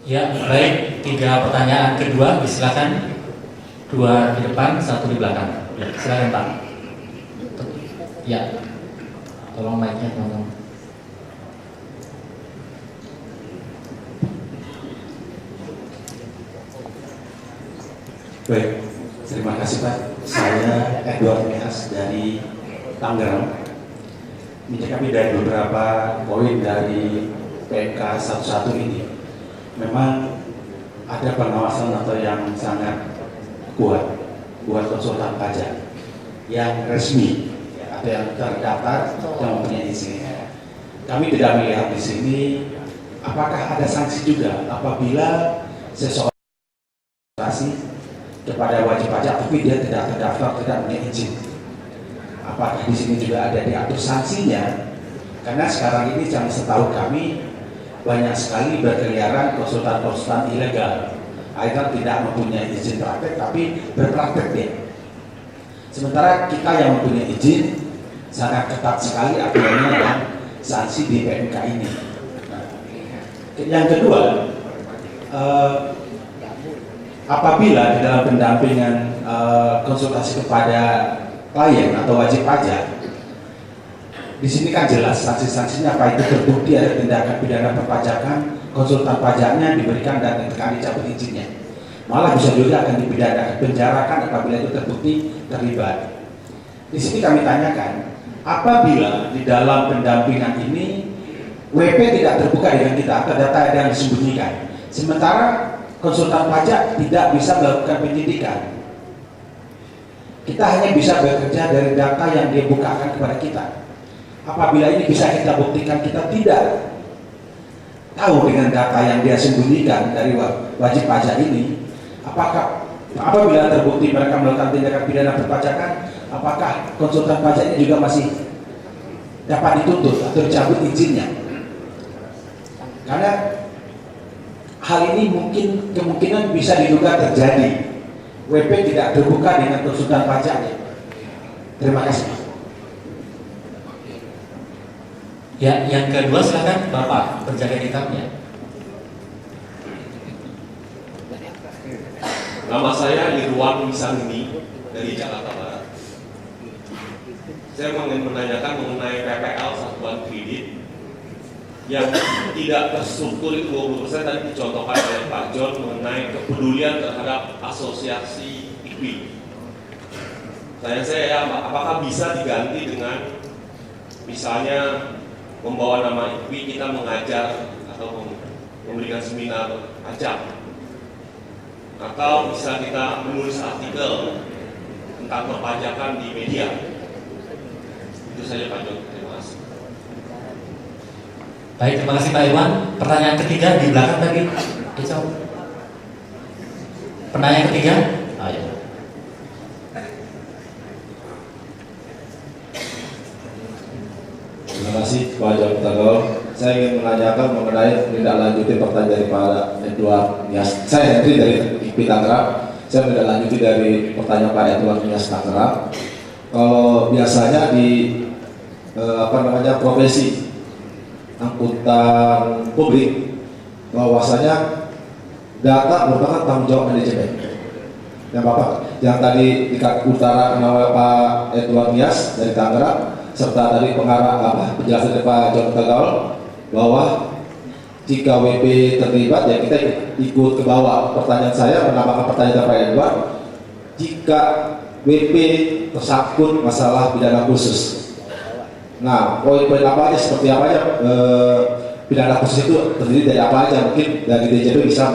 Ya, baik. 3 pertanyaan kedua, silakan. 2 di depan, 1 di belakang. Ya, silakan Pak. Ya, tolong mic-nya teman-teman. Baik, terima kasih Pak. Saya Edward Mias dari Tangerang. Menyikapi dari beberapa poin dari PMK 11 ini, memang ada pengawasan atau yang sangat kuat buat konsultan pajak yang resmi atau yang terdaftar yang mempunyai izin. Kami tidak melihat di sini apakah ada sanksi juga apabila seseorang kepada wajib pajak tapi dia tidak terdaftar, tidak punya izin. Apakah di sini juga ada diatur sanksinya? Karena sekarang ini yang setahu kami banyak sekali berkeliaran konsultan-konsultan ilegal, akhirnya tidak mempunyai izin praktek tapi berpraktek dia. Sementara kita yang mempunyai izin sangat ketat sekali aturannya dan sanksi di PMK ini. Nah, yang kedua, apabila di dalam pendampingan konsultasi kepada klien atau wajib pajak, di sini kan jelas sanksi-sanksinya, apa itu terbukti ada tindakan pidana perpajakan, konsultan pajaknya diberikan dan akan dicabut izinnya. Malah bisa juga akan dipidanakan, penjarakan apabila itu terbukti terlibat. Di sini kami tanyakan, apabila di dalam pendampingan ini WP tidak terbuka dengan kita atau data ada yang disembunyikan, sementara konsultan pajak tidak bisa melakukan penyidikan. Kita hanya bisa bekerja dari data yang dia bukakan kepada kita. Apabila ini bisa kita buktikan kita tidak tahu dengan data yang dia sembunyikan dari wajib pajak ini, apakah apabila terbukti mereka melakukan tindakan pidana perpajakan, apakah konsultan pajak ini juga masih dapat dituntut atau dicabut izinnya? Karena hal ini mungkin kemungkinan bisa diduga terjadi. WP tidak terbuka dengan konsultan pajaknya. Terima kasih. Ya, yang kedua silakan Bapak penjaga hitamnya. Nama saya Irwan Misangini dari Jakarta Barat. Saya ingin menanyakan mengenai PPL satuan kredit yang tidak terstruktur itu 20% tadi dicontohkan oleh Pak John mengenai kepedulian terhadap asosiasi IKWI. Saya apakah bisa diganti dengan misalnya membawa nama IKWI kita mengajar atau memberikan seminar pajak, atau bisa kita menulis artikel tentang perpajakan di media. Itu saja Pak John. Baik, terima kasih Pak Iwan. Pertanyaan ketiga di belakang tadi. Pertanyaan ketiga. Oh, ya. Terima kasih Pak John Tagol. Saya ingin menanyakan mengenai menindaklanjuti pertanyaan dari Pak Edward Mias. Saya Henry dari IPI Tangerang. Saya menindaklanjuti dari pertanyaan Pak Edward Mias Tangerang. Kalau biasanya di profesi angkutan publik, bahwasanya data merupakan tanggung jawab manajemen. Yang Bapak, yang tadi diutarakan oleh Pak Edward Mias dari Tangerang, serta tadi penjelasan dari Pak John Tagol bahwa jika WP terlibat ya kita ikut ke bawah. Pertanyaan saya menambahkan pertanyaan dari Pak Edward, jika WP tersangkut masalah pidana khusus. Nah, poin-poin apa aja, seperti apa aja pidana khusus itu terdiri dari apa aja? Mungkin dari DJP bisa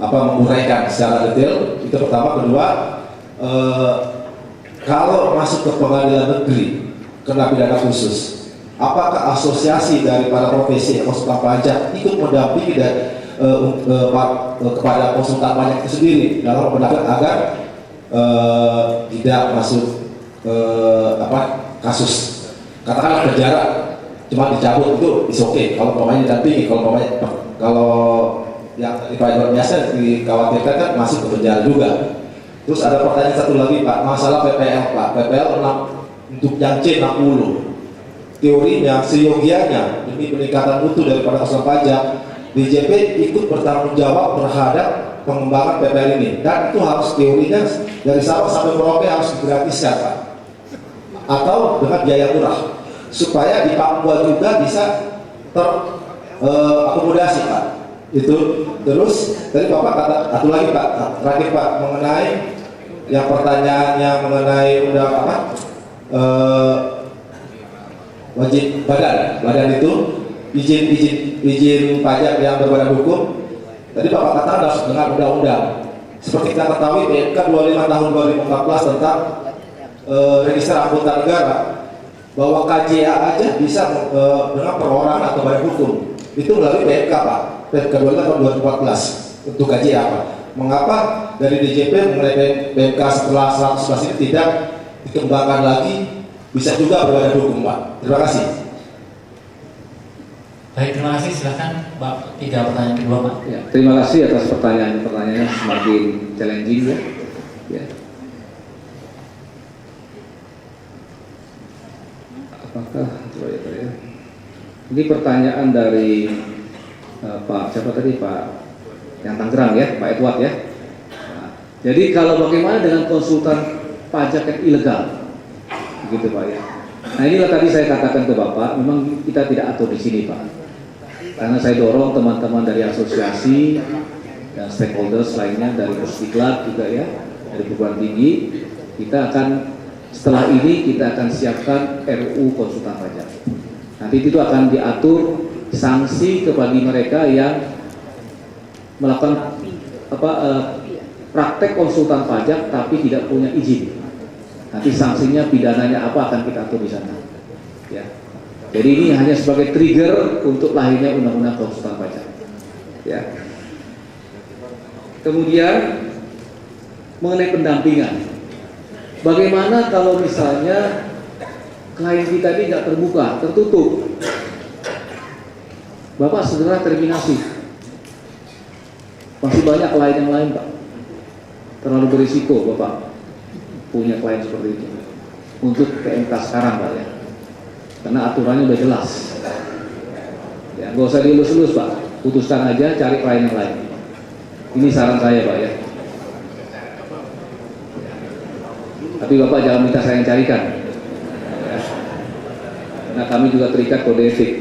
menguraikan secara detail. Itu pertama. Kedua, kalau masuk ke pengadilan negeri kena pidana khusus, apakah asosiasi dari para profesi konsultan pajak ikut mendampingi dan kepada konsultan pajak itu sendiri dalam pendapat agar tidak masuk kasus? Katakanlah penjara cuma dicabut, itu is okay kalau pemain didampingi. Kalau yang biasa dikhawatirkan kan masuk ke penjara juga. Terus ada pertanyaan satu lagi Pak, masalah PPL Pak. PPL untuk yang C60, teorinya seyogianya demi peningkatan mutu daripada konsultan pajak DJP ikut bertanggung jawab terhadap pengembangan PPL ini, dan itu harus teorinya dari Sabang sampai Merauke harus digratiskan Pak, atau dengan biaya murah, supaya di Papua juga bisa terakomodasi Pak. Itu terus tadi Bapak kata satu lagi Pak, terakhir Pak, mengenai yang pertanyaannya mengenai udah apa, wajib badan itu izin pajak yang berbadan hukum. Tadi Bapak katakan harus dengan undang-undang. Seperti kita ketahui PMK 25 tahun 2014 tentang register angkutan negara, bahwa KJA aja bisa dengan perorangan atau badan hukum itu melalui PMK Pak. PMK 25 tahun 2014 untuk KJA Pak. Mengapa dari DJP mengenai PMK setelah 111 ini tidak dikembangkan lagi, bisa juga berbadan hukum Pak? Terima kasih. Baik, terima kasih. Silakan Pak, 3 pertanyaan kedua Pak. Ya, terima kasih atas pertanyaannya semakin challenging ya. Ya. Apakah coba ya? Ini pertanyaan dari Pak siapa tadi, Pak yang Tangerang ya, Pak Edward ya. Nah, jadi kalau bagaimana dengan konsultan pajak yang ilegal, begitu Pak ya. Nah inilah tadi saya katakan ke Bapak, memang kita tidak atur di sini Pak, karena saya dorong teman-teman dari asosiasi dan stakeholders lainnya dari Pusdiklat juga ya, dari perguruan tinggi, kita akan setelah ini kita akan siapkan RUU konsultan pajak. Nanti itu akan diatur sanksi kepada mereka yang melakukan praktek konsultan pajak tapi tidak punya izin. Nanti sanksinya, pidananya apa akan kita atur di sana. Ya. Jadi ini hanya sebagai trigger untuk lahirnya undang-undang konsultan pajak. Ya. Kemudian mengenai pendampingan, bagaimana kalau misalnya klien kita ini nggak terbuka, tertutup, Bapak segera terminasi. Masih banyak klien yang lain Pak, terlalu berisiko Bapak punya klien seperti itu untuk PMK sekarang Pak ya, karena aturannya udah jelas ya, nggak usah dielus-elus Pak, putuskan aja, cari klien yang lain. Ini saran saya Pak ya, tapi Bapak jangan minta saya yang carikan ya, karena kami juga terikat kode etik.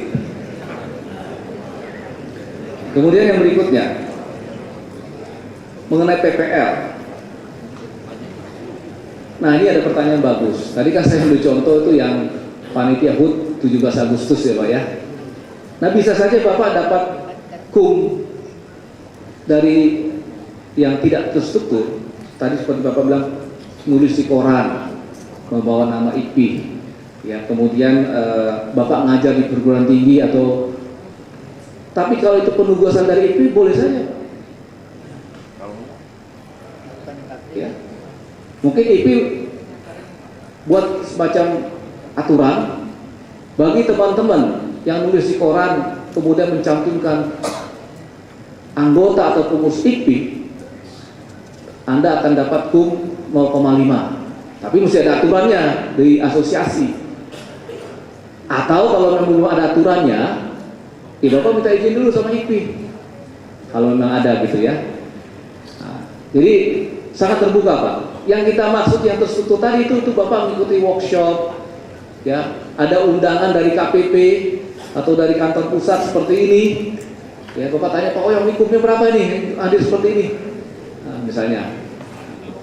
Kemudian yang berikutnya mengenai PPL. Nah ini ada pertanyaan bagus. Tadi kan saya ambil contoh itu yang panitia HUT 17 Agustus ya Pak ya. Nah bisa saja Bapak dapat KUM dari yang tidak terstruktur. Tadi seperti Bapak bilang, nulis di koran, membawa nama IP. Ya, kemudian Bapak ngajar di perguruan tinggi atau, tapi kalau itu penugasan dari IP boleh saja. Ya. Mungkin IP buat semacam aturan bagi teman-teman yang nulis di koran kemudian mencantumkan anggota atau pengurus IP, Anda akan dapat KUM 0,5. Tapi mesti ada aturannya dari asosiasi. Atau kalau memang belum ada aturannya, ya Bapak minta izin dulu sama IP. Kalau memang ada gitu ya. Nah, jadi sangat terbuka Pak. Yang kita maksud yang terstruktur tadi itu Bapak mengikuti workshop, ya, ada undangan dari KPP atau dari kantor pusat seperti ini, ya Bapak tanya Pak, oh yang hukumnya berapa nih, hadir seperti ini, nah, misalnya,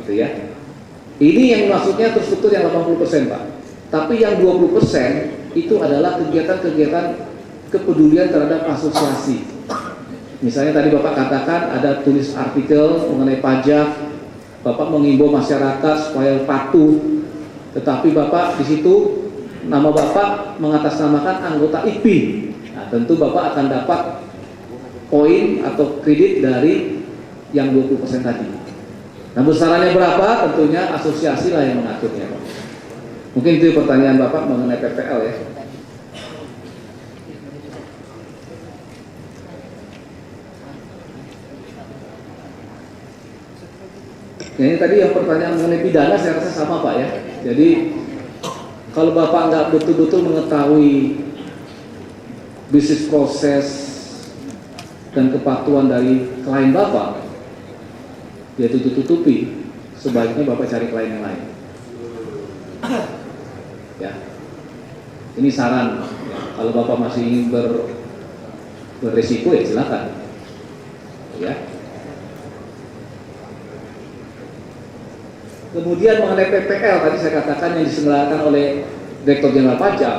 gitu ya. Ini yang maksudnya terstruktur yang 80% Pak. Tapi yang 20% itu adalah kegiatan-kegiatan kepedulian terhadap asosiasi. Misalnya tadi Bapak katakan ada tulis artikel mengenai pajak, Bapak mengimbau masyarakat supaya patuh, tetapi Bapak di situ nama Bapak mengatasnamakan anggota IP. Nah, tentu Bapak akan dapat poin atau kredit dari yang 20% tadi. Nah, besarannya berapa? Tentunya asosiasi lah yang mengaturnya. Mungkin itu pertanyaan Bapak mengenai PPL ya. Ya, ini tadi yang pertanyaan mengenai pidana saya rasa sama Pak ya. Jadi kalau Bapak nggak betul-betul mengetahui bisnis proses dan kepatuhan dari klien Bapak, ya tutup-tutupi, sebaiknya Bapak cari klien yang lain. Ya, ini saran. Ya, kalau Bapak masih ingin beresiko ya silakan. Ya. Kemudian mengenai PPL tadi saya katakan yang diselenggarakan oleh Direktur Jenderal Pajak,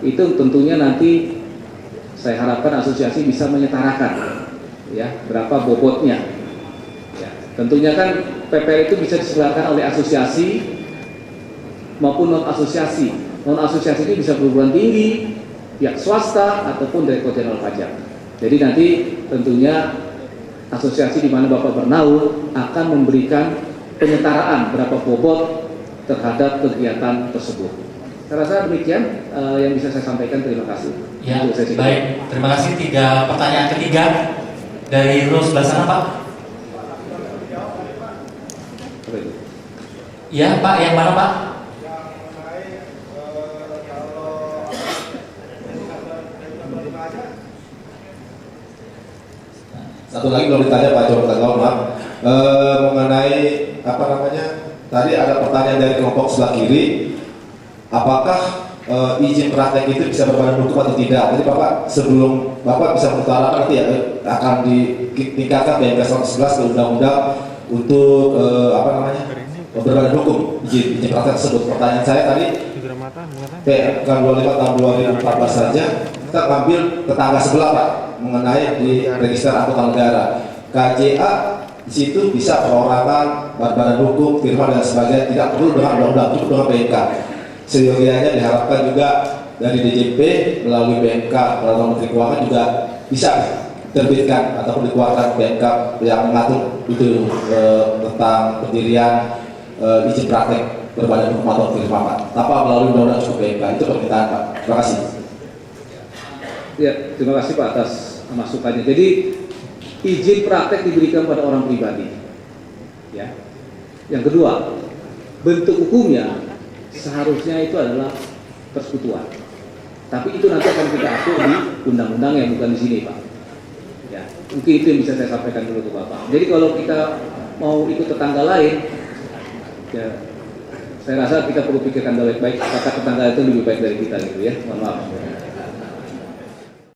itu tentunya nanti saya harapkan asosiasi bisa menyetarakan ya berapa bobotnya. Ya, tentunya kan PPL itu bisa diselenggarakan oleh asosiasi maupun non asosiasi. Non asosiasi ini bisa perguruan tinggi, pihak swasta ataupun Direktur Jenderal Pajak. Jadi nanti tentunya asosiasi di mana Bapak bernaung akan memberikan penyetaraan berapa bobot terhadap kegiatan tersebut. Saya rasa demikian yang bisa saya sampaikan. Terima kasih. Ya, baik. Terima kasih. Pertanyaan ketiga dari row sebelah sana, Pak. Ya, Pak. Yang mana, Pak? Satu lagi belum ditanya Pak Joko Tanggaw, maaf. Mengenai apa namanya? Tadi ada pertanyaan dari kelompok sebelah kiri. Apakah izin praktek itu bisa berbadan hukum atau tidak? Jadi Bapak sebelum Bapak bisa mengutarakan nanti ya akan ditingkatkan BMK 111 ke undang-undang untuk apa namanya? Berbadan hukum izin praktek tersebut. Pertanyaan saya tadi PMK 25 tahun 2014 saja kita ambil tetangga sebelah Pak mengenai di register angkutan negara. KJA di situ bisa perorangan, badan hukum, firma dan sebagainya, tidak perlu dengan undang-undang, cukup dengan PMK. Seyogianya diharapkan juga dari DJP melalui PMK peraturan Menteri Keuangan juga bisa terbitkan ataupun dikeluarkan PMK yang mengatur itu tentang pendirian izin praktek berbadan hukum atau firma Pak. Tanpa melalui undang-undang cukup PMK, itu permintaan Pak. Terima kasih. Ya, terima kasih Pak atas masukannya. Jadi izin praktek diberikan pada orang pribadi. Ya. Yang kedua, bentuk hukumnya seharusnya itu adalah persekutuan. Tapi itu nanti akan kita atur di undang-undang yang bukan di sini, Pak. Ya, mungkin itu yang bisa saya sampaikan dulu ke Bapak. Jadi kalau kita mau ikut tetangga lain, ya saya rasa kita perlu pikirkan baik-baik apakah tetangga itu lebih baik dari kita gitu ya. Mohon maaf.